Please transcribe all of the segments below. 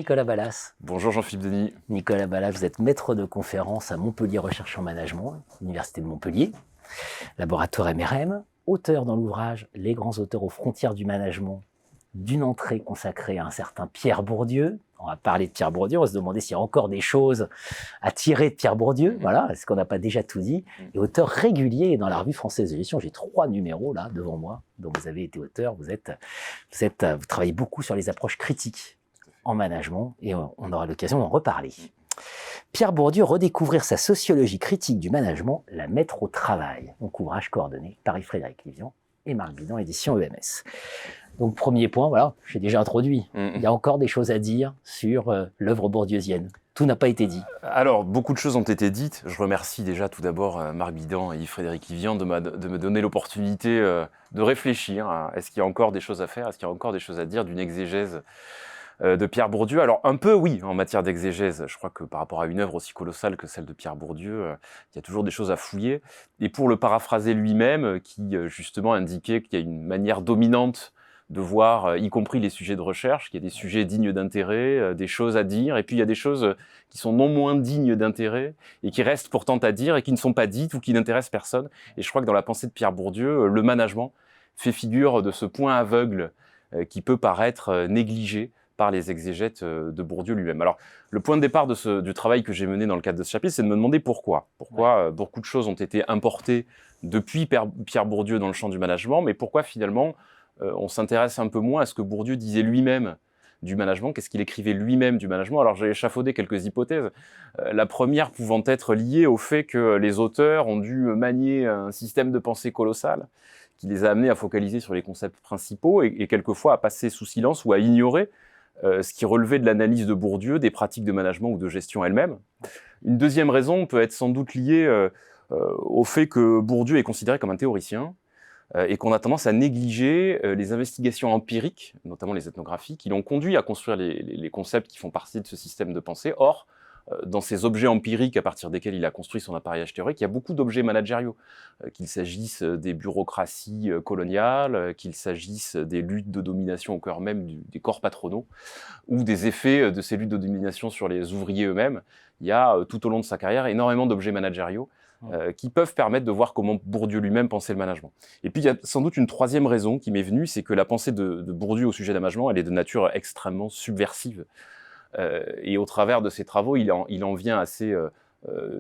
Nicolas Ballas. Bonjour Jean-Philippe Denis. Nicolas Ballas, vous êtes maître de conférence à Montpellier Recherche en Management, Université de Montpellier, laboratoire MRM, auteur dans l'ouvrage Les grands auteurs aux frontières du management, d'une entrée consacrée à un certain Pierre Bourdieu. On va parler de Pierre Bourdieu, on va se demander s'il y a encore des choses à tirer de Pierre Bourdieu, voilà, est-ce qu'on n'a pas déjà tout dit. Et auteur régulier dans la revue française de gestion, j'ai 3 numéros là devant moi, dont vous avez été auteur, vous travaillez beaucoup sur les approches critiques en management, et on aura l'occasion d'en reparler. Pierre Bourdieu, redécouvrir sa sociologie critique du management, la mettre au travail. Donc ouvrage coordonné par Frédéric Livian et Marc Bidan, édition EMS. Donc premier point, voilà, j'ai déjà introduit. Il y a encore des choses à dire sur l'œuvre bourdieusienne. Tout n'a pas été dit. Alors, beaucoup de choses ont été dites. Je remercie déjà tout d'abord Marc Bidan et Frédéric Livian de me donner l'opportunité de réfléchir. Est-ce qu'il y a encore des choses à faire? Est-ce qu'il y a encore des choses à dire d'une exégèse de Pierre Bourdieu? Alors un peu oui, en matière d'exégèse. Je crois que par rapport à une œuvre aussi colossale que celle de Pierre Bourdieu, il y a toujours des choses à fouiller. Et pour le paraphraser lui-même, qui justement indiquait qu'il y a une manière dominante de voir, y compris les sujets de recherche, qu'il y a des sujets dignes d'intérêt, des choses à dire, et puis il y a des choses qui sont non moins dignes d'intérêt, et qui restent pourtant à dire, et qui ne sont pas dites, ou qui n'intéressent personne. Et je crois que dans la pensée de Pierre Bourdieu, le management fait figure de ce point aveugle qui peut paraître négligé par les exégètes de Bourdieu lui-même. Alors, le point de départ du travail que j'ai mené dans le cadre de ce chapitre, c'est de me demander pourquoi. Pourquoi beaucoup de choses ont été importées depuis Pierre Bourdieu dans le champ du management, mais pourquoi finalement on s'intéresse un peu moins à ce que Bourdieu disait lui-même du management, qu'est-ce qu'il écrivait lui-même du management. Alors j'ai échafaudé quelques hypothèses, la première pouvant être liée au fait que les auteurs ont dû manier un système de pensée colossal qui les a amenés à focaliser sur les concepts principaux et quelquefois à passer sous silence ou à ignorer ce qui relevait de l'analyse de Bourdieu, des pratiques de management ou de gestion elles-mêmes. Une deuxième raison peut être sans doute liée au fait que Bourdieu est considéré comme un théoricien, et qu'on a tendance à négliger les investigations empiriques, notamment les ethnographies, qui l'ont conduit à construire les concepts qui font partie de ce système de pensée. Or, dans ces objets empiriques à partir desquels il a construit son appareillage théorique, il y a beaucoup d'objets managériaux, qu'il s'agisse des bureaucraties coloniales, qu'il s'agisse des luttes de domination au cœur même des corps patronaux, ou des effets de ces luttes de domination sur les ouvriers eux-mêmes. Il y a tout au long de sa carrière énormément d'objets managériaux qui peuvent permettre de voir comment Bourdieu lui-même pensait le management. Et puis il y a sans doute une troisième raison qui m'est venue, c'est que la pensée de Bourdieu au sujet du management, elle est de nature extrêmement subversive. Et au travers de ses travaux, il en vient assez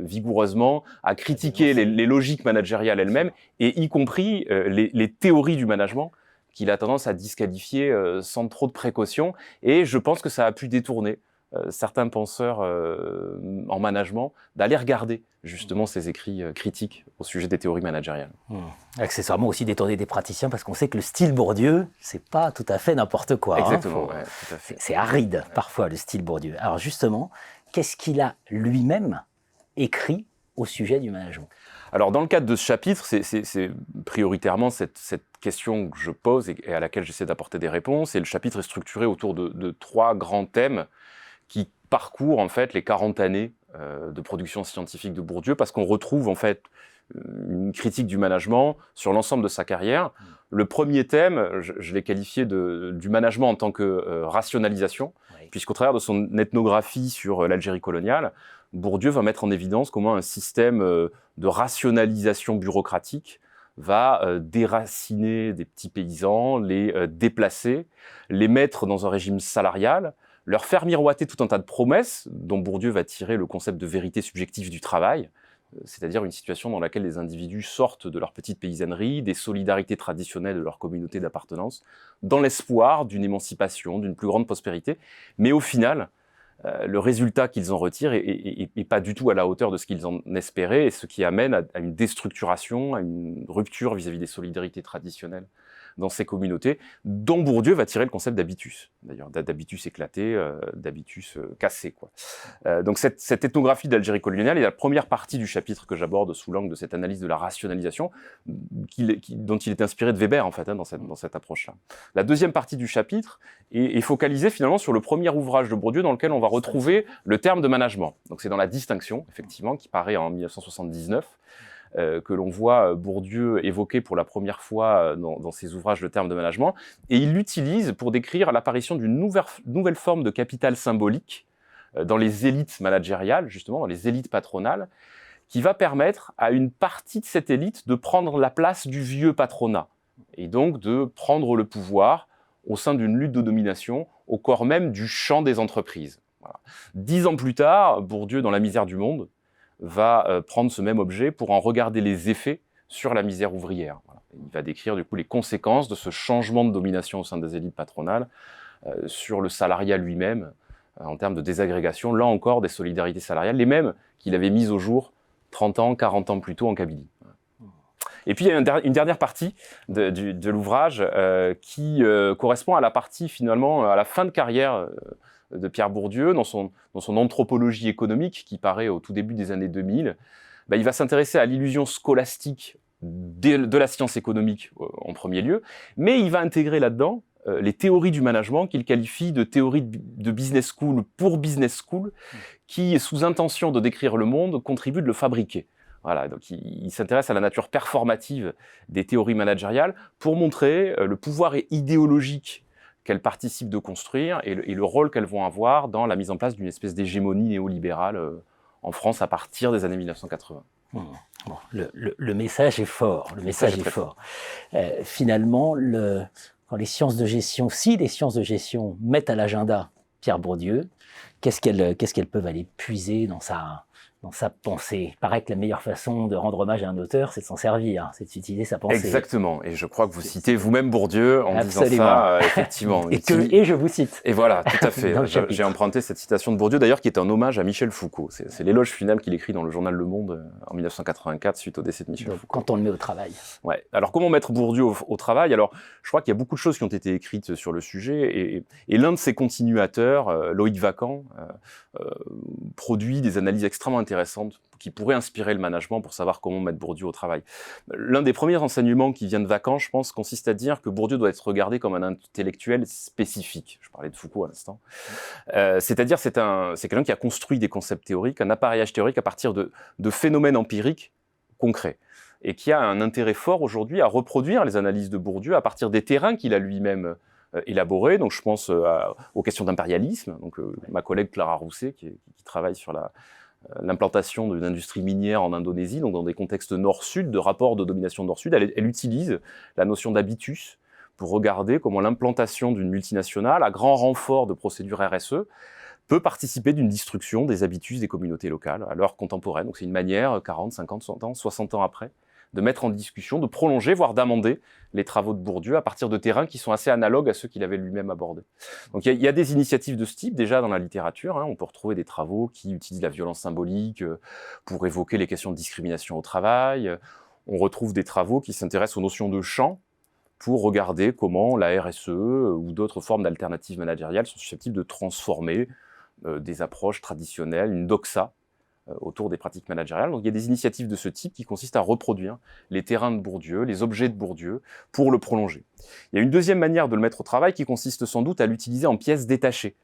vigoureusement à critiquer les logiques managériales elles-mêmes, et y compris les théories du management, qu'il a tendance à disqualifier sans trop de précaution. Et je pense que ça a pu détourner certains penseurs en management d'aller regarder justement ces écrits critiques au sujet des théories managériales. Accessoirement aussi détourner des praticiens, parce qu'on sait que le style Bourdieu, c'est pas tout à fait n'importe quoi. Exactement, ouais, tout à fait. C'est aride parfois le style Bourdieu. Alors justement, qu'est-ce qu'il a lui-même écrit au sujet du management? Alors dans le cadre de ce chapitre, c'est prioritairement cette question que je pose et à laquelle j'essaie d'apporter des réponses. Et le chapitre est structuré autour de 3 grands thèmes qui parcourt en fait les 40 années de production scientifique de Bourdieu, parce qu'on retrouve en fait une critique du management sur l'ensemble de sa carrière. Le premier thème, je l'ai qualifié du management en tant que rationalisation, puisqu'au travers de son ethnographie sur l'Algérie coloniale, Bourdieu va mettre en évidence comment un système de rationalisation bureaucratique va déraciner des petits paysans, les déplacer, les mettre dans un régime salarial, leur faire miroiter tout un tas de promesses dont Bourdieu va tirer le concept de vérité subjective du travail, c'est-à-dire une situation dans laquelle les individus sortent de leur petite paysannerie, des solidarités traditionnelles de leur communauté d'appartenance, dans l'espoir d'une émancipation, d'une plus grande prospérité, mais au final, le résultat qu'ils en retirent est pas du tout à la hauteur de ce qu'ils en espéraient, et ce qui amène à une déstructuration, à une rupture vis-à-vis des solidarités traditionnelles dans ces communautés, dont Bourdieu va tirer le concept d'habitus, d'ailleurs, d'habitus éclaté, d'habitus cassé, quoi. Donc cette ethnographie d'Algérie coloniale est la première partie du chapitre que j'aborde sous l'angle de cette analyse de la rationalisation, dont il est inspiré de Weber, en fait, dans cette approche-là. La deuxième partie du chapitre est focalisée finalement sur le premier ouvrage de Bourdieu dans lequel on va retrouver le terme de management. Donc c'est dans la distinction, effectivement, qui paraît en 1979, que l'on voit Bourdieu évoquer pour la première fois dans ses ouvrages le terme de management, et il l'utilise pour décrire l'apparition d'une nouvelle forme de capital symbolique dans les élites managériales, justement, dans les élites patronales, qui va permettre à une partie de cette élite de prendre la place du vieux patronat, et donc de prendre le pouvoir au sein d'une lutte de domination au corps même du champ des entreprises. Voilà. 10 ans plus tard, Bourdieu, dans La misère du monde, va prendre ce même objet pour en regarder les effets sur la misère ouvrière. Voilà. Il va décrire du coup les conséquences de ce changement de domination au sein des élites patronales sur le salariat lui-même, en termes de désagrégation, là encore, des solidarités salariales, les mêmes qu'il avait mises au jour 30 ans, 40 ans plus tôt en Kabylie. Et puis il y a une dernière partie de l'ouvrage qui correspond à la partie finalement, à la fin de carrière de Pierre Bourdieu, dans son anthropologie économique qui paraît au tout début des années 2000. Il va s'intéresser à l'illusion scolastique de la science économique en premier lieu, mais il va intégrer là-dedans les théories du management qu'il qualifie de théories de business school pour business school, qui, sous intention de décrire le monde, contribuent de le fabriquer. Voilà, donc il s'intéresse à la nature performative des théories managériales pour montrer le pouvoir idéologique qu'elles participent de construire et le rôle qu'elles vont avoir dans la mise en place d'une espèce d'hégémonie néolibérale en France à partir des années 1980. Bon, le message est fort. Le message est fort. Finalement, quand les sciences de gestion, si les sciences de gestion mettent à l'agenda Pierre Bourdieu, qu'est-ce qu'elles peuvent aller puiser dans sa pensée? Il paraît que la meilleure façon de rendre hommage à un auteur, c'est de s'en servir, c'est d'utiliser sa pensée. Exactement, et je crois que vous citez vous-même Bourdieu en disant ça, effectivement. et je vous cite. Et voilà, tout à fait. J'ai emprunté cette citation de Bourdieu, d'ailleurs, qui est un hommage à Michel Foucault. C'est l'éloge final qu'il écrit dans le journal Le Monde en 1984, suite au décès de Michel Foucault. Quand on le met au travail. Ouais. Alors, comment mettre Bourdieu au travail? Alors, je crois qu'il y a beaucoup de choses qui ont été écrites sur le sujet, et l'un de ses continuateurs, Loïc Vacan, produit des analyses extrêmement intéressantes qui pourraient inspirer le management pour savoir comment mettre Bourdieu au travail. L'un des premiers enseignements qui vient de Vacan, je pense, consiste à dire que Bourdieu doit être regardé comme un intellectuel spécifique. Je parlais de Foucault à l'instant. C'est-à-dire, c'est quelqu'un qui a construit des concepts théoriques, un appareillage théorique à partir de phénomènes empiriques concrets, et qui a un intérêt fort aujourd'hui à reproduire les analyses de Bourdieu à partir des terrains qu'il a lui-même élaborés. Donc je pense aux questions d'impérialisme. Donc ma collègue Clara Rousset, qui travaille sur l'implantation d'une industrie minière en Indonésie, donc dans des contextes nord-sud, de rapports de domination nord-sud, elle utilise la notion d'habitus pour regarder comment l'implantation d'une multinationale, à grand renfort de procédures RSE, peut participer d'une destruction des habitus des communautés locales à l'heure contemporaine. Donc c'est une manière, 40, 50, 100 ans, 60 ans après, de mettre en discussion, de prolonger, voire d'amender les travaux de Bourdieu à partir de terrains qui sont assez analogues à ceux qu'il avait lui-même abordés. Donc il y a des initiatives de ce type déjà dans la littérature. On peut retrouver des travaux qui utilisent la violence symbolique pour évoquer les questions de discrimination au travail. On retrouve des travaux qui s'intéressent aux notions de champ pour regarder comment la RSE ou d'autres formes d'alternatives managériales sont susceptibles de transformer des approches traditionnelles, une doxa, autour des pratiques managériales. Donc il y a des initiatives de ce type qui consistent à reproduire les terrains de Bourdieu, les objets de Bourdieu, pour le prolonger. Il y a une deuxième manière de le mettre au travail qui consiste sans doute à l'utiliser en pièces détachées,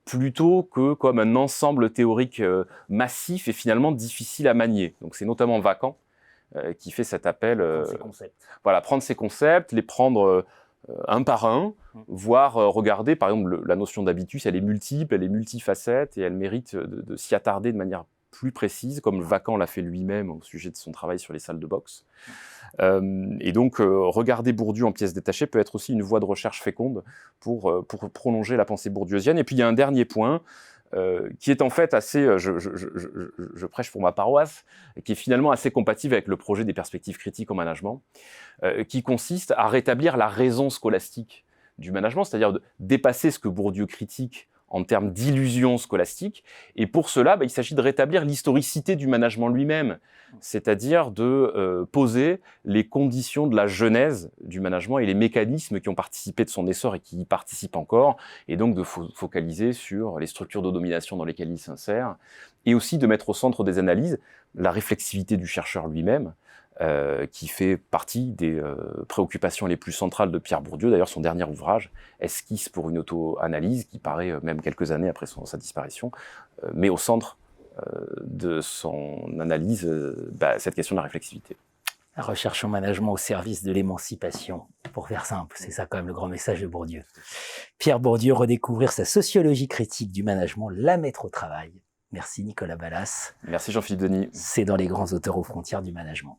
plutôt que comme un ensemble théorique massif et finalement difficile à manier. Donc c'est notamment Vacan qui fait cet appel. Prendre ces concepts, les prendre un par un, voire regarder, par exemple, la notion d'habitus, elle est multiple, elle est multifacette, et elle mérite de s'y attarder de manière plus précise, comme Vacan l'a fait lui-même au sujet de son travail sur les salles de boxe. Et donc, regarder Bourdieu en pièces détachées peut être aussi une voie de recherche féconde pour prolonger la pensée bourdieusienne. Et puis, il y a un dernier point qui est en fait assez, je prêche pour ma paroisse, qui est finalement assez compatible avec le projet des perspectives critiques au management, qui consiste à rétablir la raison scolastique du management, c'est-à-dire de dépasser ce que Bourdieu critique en termes d'illusion scolastique. Et pour cela, il s'agit de rétablir l'historicité du management lui-même, c'est-à-dire de poser les conditions de la genèse du management et les mécanismes qui ont participé de son essor et qui y participent encore, et donc de focaliser sur les structures de domination dans lesquelles il s'insère, et aussi de mettre au centre des analyses la réflexivité du chercheur lui-même, qui fait partie des préoccupations les plus centrales de Pierre Bourdieu. D'ailleurs, son dernier ouvrage, Esquisse pour une auto-analyse, qui paraît même quelques années après sa disparition, met au centre de son analyse cette question de la réflexivité. La recherche en management au service de l'émancipation, pour faire simple, c'est ça quand même le grand message de Bourdieu. Pierre Bourdieu, redécouvrir sa sociologie critique du management, la mettre au travail. Merci Nicolas Ballas. Merci Jean-Philippe Denis. C'est dans les grands auteurs aux frontières du management.